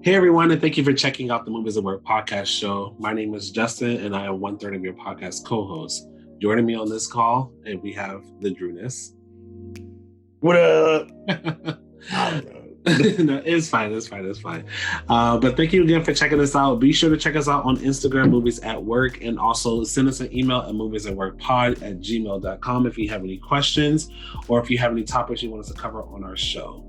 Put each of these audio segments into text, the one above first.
Hey everyone, and thank you for checking out the Movies at Work podcast show. My name is Justin, and I am 1/3 of your podcast co-host. Joining me on this call, and we have the Drewness. What up? I don't know. No, it's fine. But thank you again for checking us out. Be sure to check us out on Instagram, Movies at Work, and also send us an email at moviesatworkpod@gmail.com if you have any questions or if you have any topics you want us to cover on our show.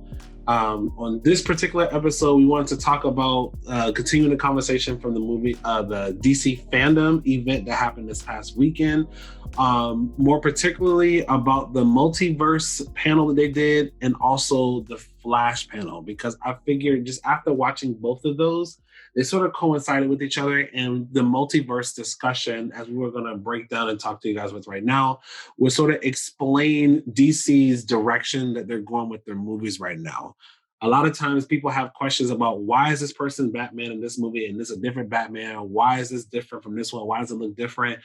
On this particular episode, we wanted to talk about continuing the conversation from the the DC Fandome event that happened this past weekend. More particularly about the Multiverse panel that they did and also the Flash panel, because I figured just after watching both of those, they sort of coincided with each other, and the multiverse discussion, as we were going to break down and talk to you guys with right now, would sort of explain DC's direction that they're going with their movies right now. A lot of times people have questions about why is this person Batman in this movie and this a different Batman? Why is this different from this one? Why does it look different?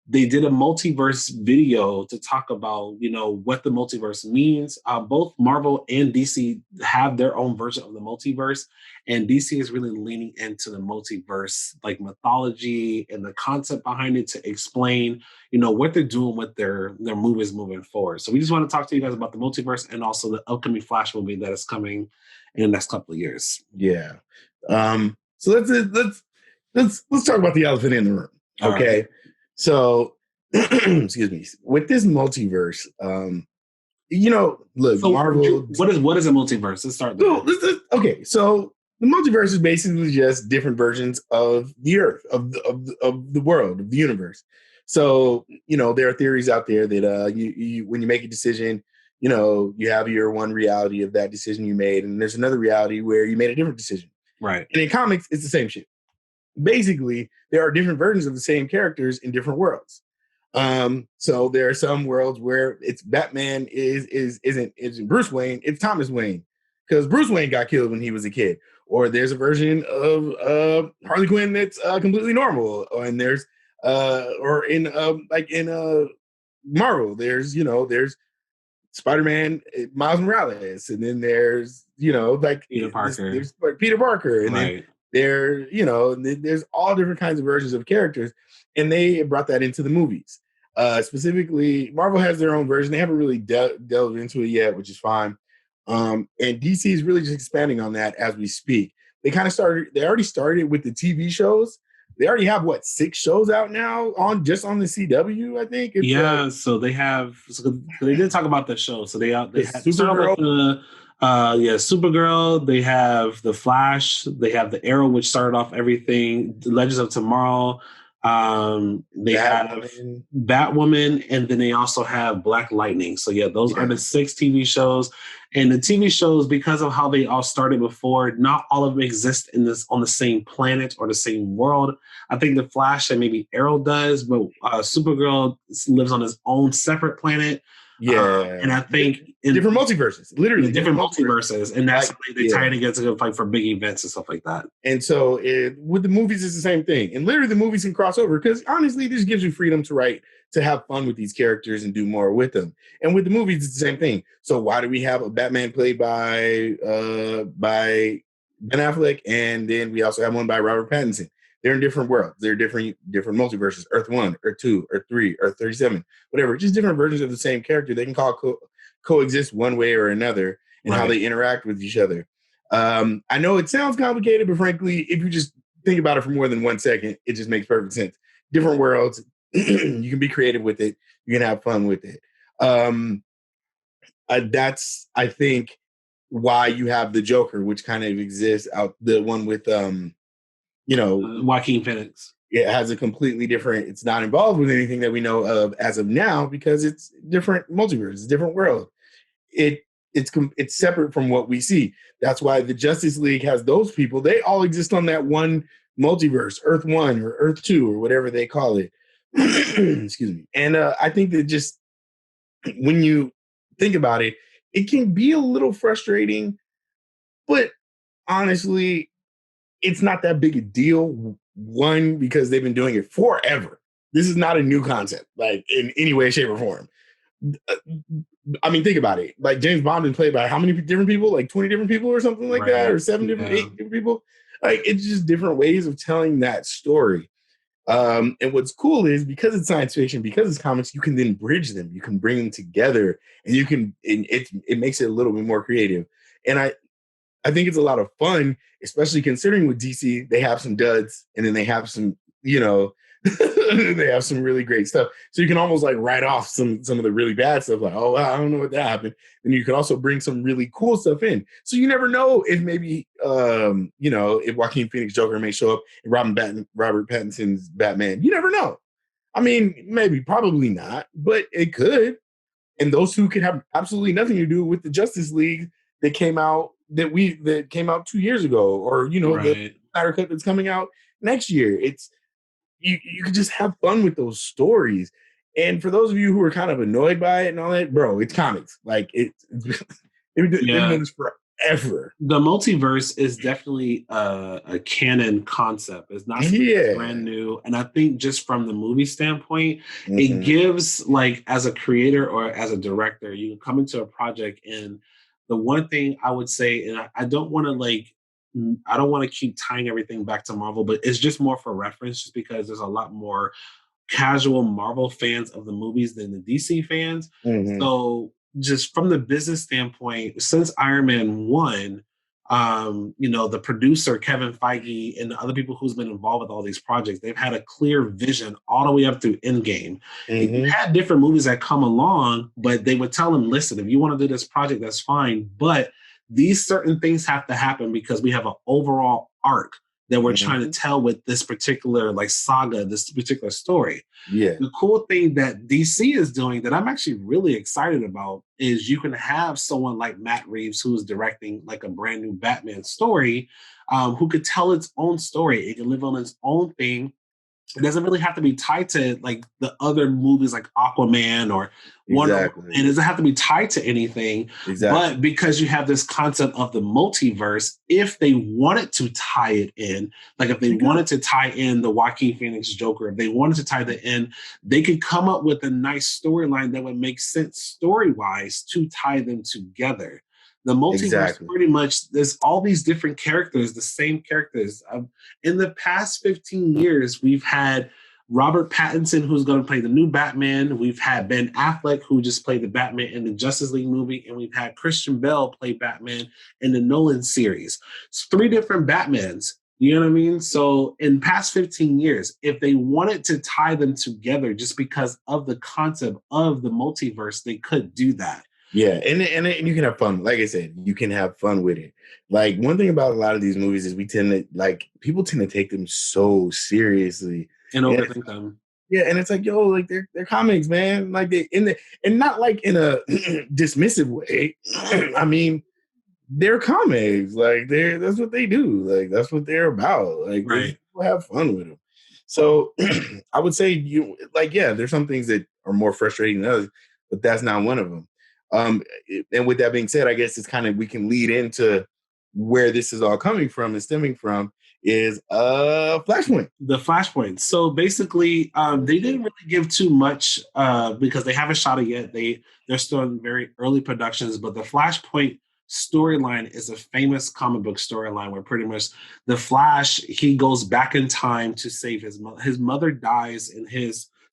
They did a multiverse video to talk about, what the multiverse means. Both Marvel and DC have their own version of the multiverse, and DC is really leaning into the multiverse, like mythology and the concept behind it to explain, what they're doing with their movies moving forward. So we just want to talk to you guys about the multiverse and also the upcoming Flash movie that is coming in the next couple of years. Yeah. So let's talk about the elephant in the room. Okay. Right. So, excuse me. With this multiverse, look, so Marvel. What is a multiverse? Let's start there. Okay, so the multiverse is basically just different versions of the Earth, of the world, of the universe. So, there are theories out there that you when you make a decision, you have your one reality of that decision you made, and there's another reality where you made a different decision. Right. And in comics, it's the same shit. Basically, there are different versions of the same characters in different worlds. So there are some worlds where it's Batman isn't Bruce Wayne, it's Thomas Wayne, because Bruce Wayne got killed when he was a kid. Or there's a version of Harley Quinn that's completely normal. And there's in Marvel, there's Spider-Man, Miles Morales, and then there's Peter Parker. There's Peter Parker, and right. then there's all different kinds of versions of characters, and they brought that into the movies. Specifically, Marvel has their own version. They haven't really delved into it yet, which is fine. And DC is really just expanding on that as we speak. They already started with the TV shows. They already have 6 shows out now on the CW, I think. So they have. So they did talk about the show. So they had Supergirl. Supergirl. They have the Flash. They have the Arrow, which started off everything. The Legends of Tomorrow. They have Batwoman, and then they also have Black Lightning. So those are the 6 TV shows. And the TV shows, because of how they all started before, not all of them exist on the same planet or the same world. I think the Flash and maybe Arrow does, but Supergirl lives on his own separate planet. Yeah, and I think different multiverses, literally different multiverses, and that's they tie together to fight for big events and stuff like that. And so with the movies, it's the same thing. And literally, the movies can cross over because honestly, this gives you freedom to have fun with these characters and do more with them. And with the movies, it's the same thing. So why do we have a Batman played by Ben Affleck, and then we also have one by Robert Pattinson? They're in different worlds. They're different multiverses. Earth 1, Earth 2, Earth 3, Earth 37, whatever. Just different versions of the same character. They can coexist one way or another in how they interact with each other. I know it sounds complicated, but frankly, if you just think about it for more than 1 second, it just makes perfect sense. Different worlds. You can be creative with it. You can have fun with it. That's, I think, why you have the Joker, which kind of exists out, the one with Joaquin Phoenix. It has a completely different, it's not involved with anything that we know of as of now because it's different multiverse, it's a different world. It's separate from what we see. That's why the Justice League has those people. They all exist on that one multiverse, Earth 1 or Earth 2 or whatever they call it. Excuse me. And I think that just when you think about it, it can be a little frustrating, but honestly, it's not that big a deal. One, because they've been doing it forever. This is not a new concept, like in any way, shape, or form. I mean, think about it. Like James Bond been played by how many different people? Like 20 different people or something like that, or 8 different people. Like, it's just different ways of telling that story. And what's cool is because it's science fiction, because it's comics, you can then bridge them, you can bring them together, and it makes it a little bit more creative. And I think it's a lot of fun, especially considering with DC, they have some duds and then they have some, they have some really great stuff. So you can almost like write off some of the really bad stuff, like, oh, I don't know what that happened. And you can also bring some really cool stuff in. So you never know if maybe, if Joaquin Phoenix Joker may show up in Robert Pattinson's Batman. You never know. I mean, maybe, probably not, but it could. And those two could have absolutely nothing to do with the Justice League that came out 2 years ago, or the Snyder Cut that's coming out next year. It's you could just have fun with those stories. And for those of you who are kind of annoyed by it and all that, bro, it's comics. Like they've been doing this forever. The multiverse is definitely a canon concept. It's not something brand new. And I think just from the movie standpoint, it gives, like, as a creator or as a director, you can come into a project, and the one thing I would say, and I don't want to keep tying everything back to Marvel, but it's just more for reference, just because there's a lot more casual Marvel fans of the movies than the DC fans. So just from the business standpoint, since Iron Man 1, the producer, Kevin Feige, and the other people who's been involved with all these projects, they've had a clear vision all the way up through Endgame. You had different movies that come along, but they would tell them, listen, if you want to do this project, that's fine. But these certain things have to happen because we have an overall arc that we're trying to tell with this particular saga, this particular story. Yeah. The cool thing that DC is doing that I'm actually really excited about is you can have someone like Matt Reeves, who's directing like a brand new Batman story, who could tell its own story. It can live on its own thing. It doesn't really have to be tied to like the other movies like Aquaman or Wonder Woman. It doesn't have to be tied to anything. But because you have this concept of the multiverse, if they wanted to tie it in, like if they wanted to tie in the Joaquin Phoenix Joker, if they wanted to tie that in, they could come up with a nice storyline that would make sense story-wise to tie them together. The multiverse pretty much, there's all these different characters, the same characters. In the past 15 years, we've had Robert Pattinson, who's going to play the new Batman. We've had Ben Affleck, who just played the Batman in the Justice League movie. And we've had Christian Bale play Batman in the Nolan series. It's 3 different Batmans. You know what I mean? So in past 15 years, if they wanted to tie them together just because of the concept of the multiverse, they could do that. Yeah, and you can have fun. Like I said, you can have fun with it. Like, one thing about a lot of these movies is people tend to take them so seriously and overthink them. Yeah, and it's like, yo, like they're comics, man. Like and not like in a dismissive way. I mean, they're comics. Like that's what they do. Like that's what they're about. Like people have fun with them. So I would say there's some things that are more frustrating than others, but that's not one of them. And with that being said, I guess it's kind of, we can lead into where this is all coming from and stemming from is Flashpoint. The Flashpoint. So basically, they didn't really give too much because they haven't shot it yet. They're still in very early productions, but the Flashpoint storyline is a famous comic book storyline where pretty much the Flash, he goes back in time to save his mother. His mother dies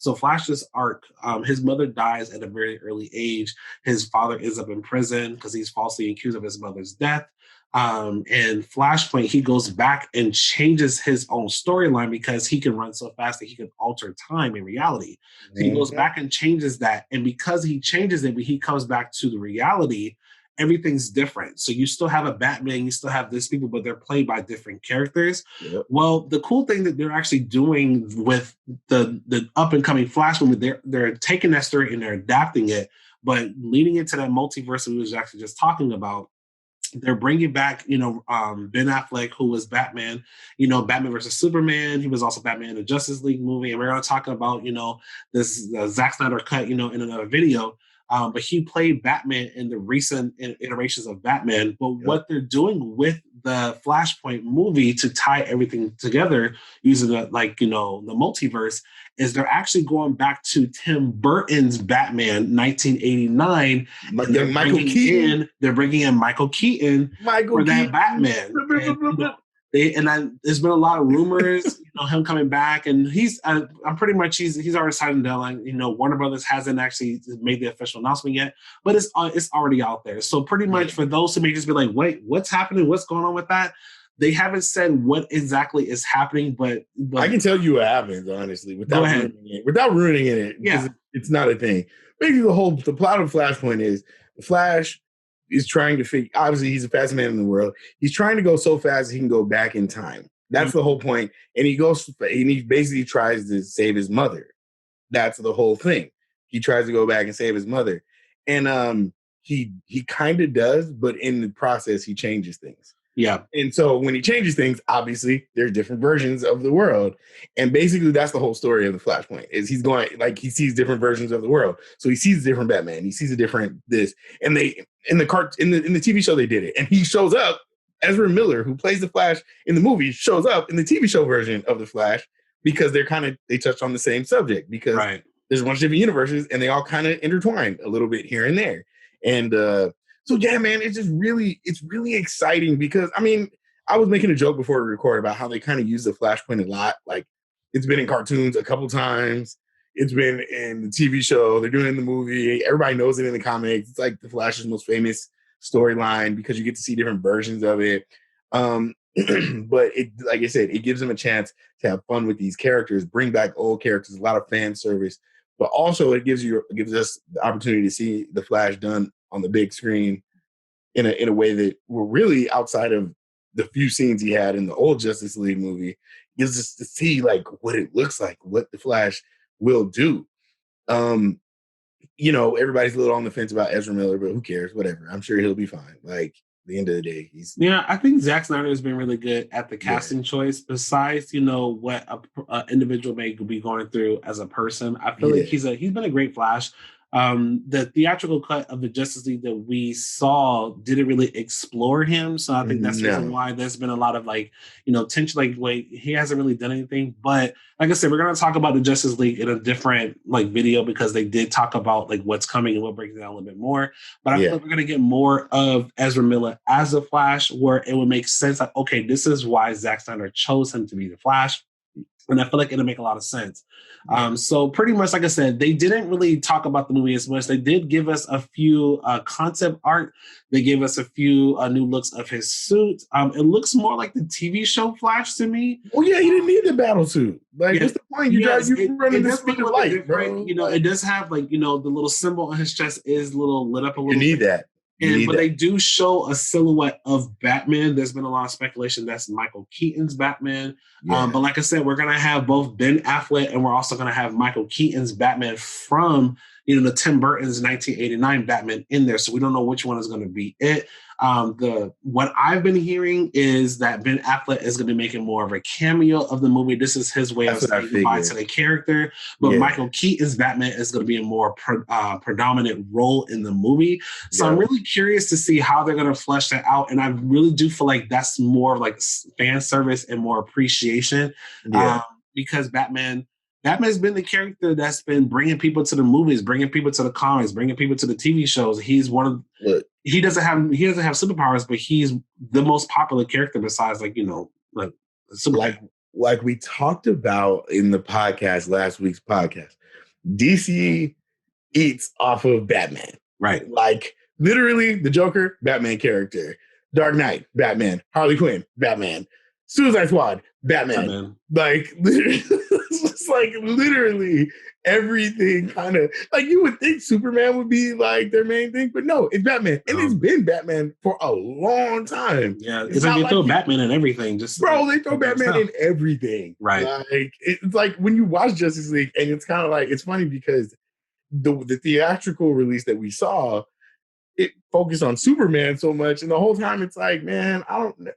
So Flash's arc, his mother dies at a very early age. His father ends up in prison because he's falsely accused of his mother's death. And Flashpoint, he goes back and changes his own storyline because he can run so fast that he can alter time in reality. So he goes back and changes that. And because he changes it, when he comes back to the reality, everything's different. So you still have a Batman, you still have these people, but they're played by different characters. Yep. Well, the cool thing that they're actually doing with the up and coming Flash movie, they're taking that story and they're adapting it, but leading into that multiverse we was actually just talking about. They're bringing back, Ben Affleck, who was Batman, Batman versus Superman. He was also Batman in the Justice League movie. And we're going to talk about, this Zack Snyder cut, in another video. But he played Batman in the recent iterations of Batman. But what they're doing with the Flashpoint movie to tie everything together using the multiverse is they're actually going back to Tim Burton's Batman 1989. They're bringing in Michael Keaton for that Batman. There's been a lot of rumors, him coming back, and I'm pretty much he's already signed the deadline. Warner Brothers hasn't actually made the official announcement yet, but it's already out there. So pretty much for those who may just be like, wait, what's happening? What's going on with that? They haven't said what exactly is happening, but I can tell you what happens, honestly, without ruining it. Yeah, it's not a thing. Basically, the plot of Flashpoint is the Flash is trying to figure. Obviously, he's the fastest man in the world. He's trying to go so fast he can go back in time. That's the whole point. And he basically tries to save his mother. That's the whole thing. He tries to go back and save his mother, and he kind of does, but in the process, he changes things. Yeah. And so when he changes things, obviously there's different versions of the world. And basically that's the whole story of the Flashpoint is he's going, like, he sees different versions of the world. So he sees a different Batman. He sees a different this. And they, in the TV show, they did it. And he shows up, Ezra Miller, who plays the Flash in the movie, shows up in the TV show version of the Flash because they touched on the same subject because there's a bunch of different universes and they all kind of intertwine a little bit here and there. And, so yeah, man, it's really exciting because I was making a joke before we recorded about how they kind of use the Flashpoint a lot. Like it's been in cartoons a couple times. It's been in the TV show. They're doing it in the movie. Everybody knows it in the comics. It's like the Flash's most famous storyline because you get to see different versions of it. But it, like I said, it gives them a chance to have fun with these characters, bring back old characters, a lot of fan service, but also it gives us the opportunity to see the Flash done on the big screen in a way that we're really outside of the few scenes he had in the old Justice League movie. Gives us to see like what it looks like, what the Flash will do. Everybody's a little on the fence about Ezra Miller, but who cares? Whatever. I'm sure he'll be fine. Like at the end of the day, I think Zack Snyder has been really good at the casting choice. Besides, what a individual may be going through as a person, I feel like he's been a great Flash. The theatrical cut of the Justice League that we saw didn't really explore him, so I think that's the reason why there's been a lot of tension. Like, wait, he hasn't really done anything. But like I said, we're going to talk about the Justice League in a different video because they did talk about what's coming, and we'll break it down a little bit more. But I feel like we're going to get more of Ezra Miller as a Flash, where it would make sense. Like, okay, this is why Zack Snyder chose him to be the Flash. And I feel like it'll make a lot of sense. So pretty much, like I said, they didn't really talk about the movie as much. They did give us a few concept art. They gave us a few new looks of his suit. It looks more like the TV show Flash to me. Well, yeah, he didn't need the battle suit. Like, what's the point? You running the speed of light, bro. It does have the little symbol on his chest is lit up a little. You need that. But they do show a silhouette of Batman. There's been a lot of speculation that's Michael Keaton's Batman. But like I said, we're going to have both Ben Affleck and we're also going to have Michael Keaton's Batman from, the Tim Burton's 1989 Batman in there. So we don't know which one is going to be it. What I've been hearing is that Ben Affleck is going to be making more of a cameo of the movie. This is his way of saying goodbye to the character. But Michael Keaton's Batman is going to be a more predominant role in the movie. So I'm really curious to see how they're going to flesh that out. And I really do feel like that's more of fan service and more appreciation because Batman's been the character that's been bringing people to the movies, bringing people to the comics, bringing people to the TV shows. He's one of he doesn't have superpowers, but he's the most popular character besides like we talked about in the podcast, last week's podcast. DC eats off of Batman, right? Like literally the Joker, Batman character, Dark Knight, Batman, Harley Quinn, Batman, Suicide Squad, Batman. Like literally, it's just literally everything kind of you would think Superman would be their main thing, but no, it's Batman. And it's been Batman for a long time. Yeah, it's they throw Batman in everything. Just they throw Batman in everything. Right. It's like when you watch Justice League, and it's kind of it's funny because the theatrical release that we saw, it focused on Superman so much, and the whole time it's man, I don't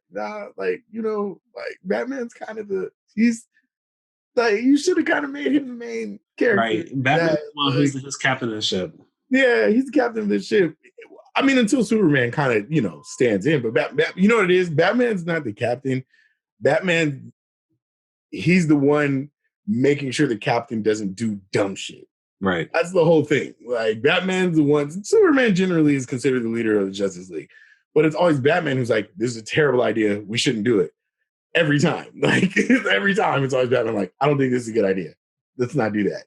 Batman's kind of he's you should have kind of made him the main character. Right. Batman's who's his captain of the ship. Yeah, he's the captain of the ship. Until Superman kind of, stands in, but you know what it is? Batman's not the captain. Batman, he's the one making sure the captain doesn't do dumb shit. Right. That's the whole thing. Batman's the one. Superman generally is considered the leader of the Justice League, but it's always Batman who's this is a terrible idea. We shouldn't do it. every time. Like every time it's always Batman. I'm like, I don't think this is a good idea. Let's not do that.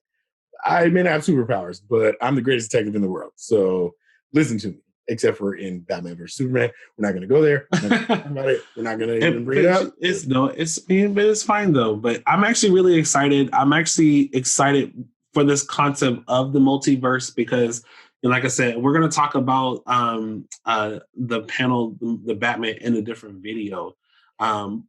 I may not have superpowers, but I'm the greatest detective in the world. So listen to me. Except for in Batman vs Superman, we're not going to go there. We're not gonna talk about it. We're not going to even bring it up. It's fine though. But I'm actually really excited. I'm actually excited for this concept of the multiverse because, and like I said, we're going to talk about the panel, the Batman in a different video.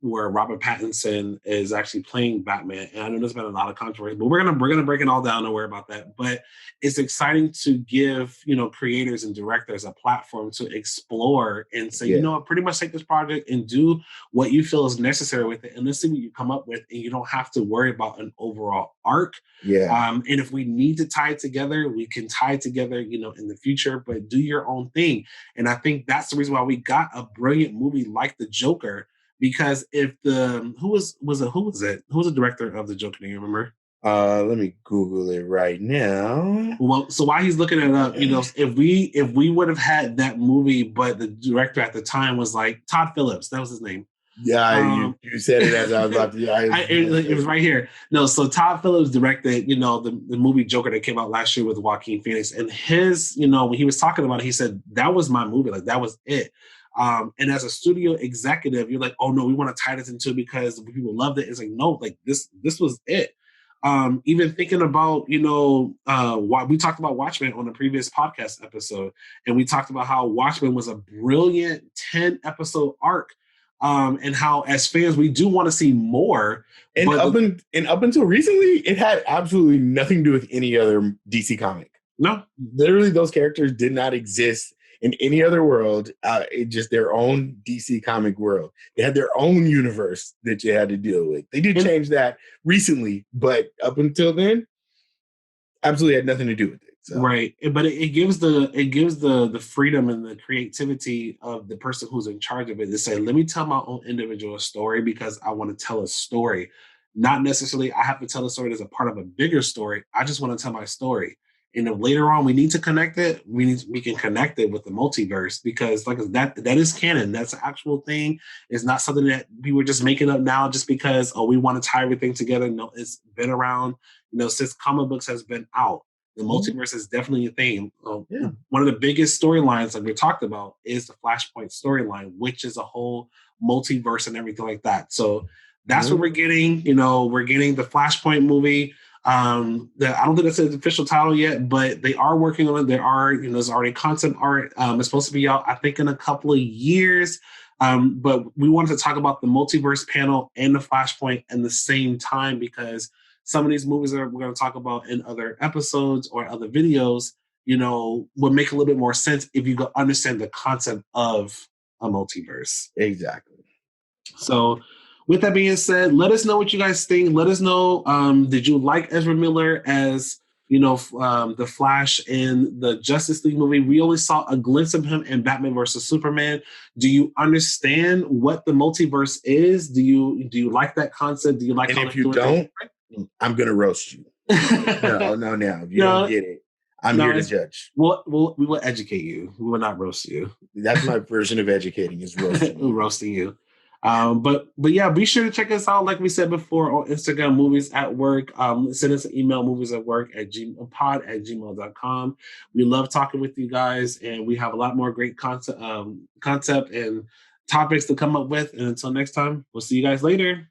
Where Robert Pattinson is actually playing Batman, and I know there's been a lot of controversy, but we're gonna break it all down. Don't worry about that. But it's exciting to give creators and directors a platform to explore and say, pretty much take this project and do what you feel is necessary with it, and let's see what you come up with, and you don't have to worry about an overall arc. Yeah. And if we need to tie it together, we can tie it together, in the future. But do your own thing, and I think that's the reason why we got a brilliant movie like The Joker. Because if who was the director of The Joker? Do you remember? Let me Google it right now. Well, so while he's looking it up, if we would have had that movie, but the director at the time was like Todd Phillips, that was his name. Yeah, you said it as I was about to. It was right here. No, so Todd Phillips directed, the movie Joker that came out last year with Joaquin Phoenix, and his, when he was talking about it, he said that was my movie, like that was it. And as a studio executive, you're like, oh no, we want to tie this into it because people loved it. It's like, no, like this was it. Even thinking about, why we talked about Watchmen on the previous podcast episode, and we talked about how Watchmen was a brilliant 10-episode arc. And how as fans we do want to see more. And up until recently, it had absolutely nothing to do with any other DC comic. No, literally, those characters did not exist in any other world. It just their own DC comic world. They had their own universe that you had to deal with. They did change that recently, but up until then, absolutely had nothing to do with it. So. Right, but it gives the freedom and the creativity of the person who's in charge of it to say, let me tell my own individual story because I want to tell a story. Not necessarily I have to tell a story as a part of a bigger story. I just want to tell my story. And if later on we need to connect it, we can connect it with the multiverse because like that is canon. That's an actual thing. It's not something that we were just making up now just because we want to tie everything together. No, it's been around, since comic books has been out. The multiverse is definitely a thing. One of the biggest storylines that we talked about is the Flashpoint storyline, which is a whole multiverse and everything like that. So that's what we're getting. We're getting the Flashpoint movie. I don't think that's the official title yet, but they are working on it. There are, there's already concept art. It's supposed to be out, I think, in a couple of years. But we wanted to talk about the multiverse panel and the Flashpoint at the same time because some of these movies that we're going to talk about in other episodes or other videos, would make a little bit more sense if you could understand the concept of a multiverse. Exactly. So with that being said, let us know what you guys think. Let us know, did you like Ezra Miller as, the Flash in the Justice League movie? We only saw a glimpse of him in Batman versus Superman. Do you understand what the multiverse is? Do you like that concept? Do you like? And if you don't, I'm gonna roast you. No. If you don't get it, I'm here to judge. We will educate you. We will not roast you. That's my version of educating is roasting you. Roasting you. But yeah, be sure to check us out. Like we said before on Instagram, Movies at Work. Send us an email, moviesatwork@pod@gmail.com. We love talking with you guys, and we have a lot more great concept and topics to come up with. And until next time, we'll see you guys later.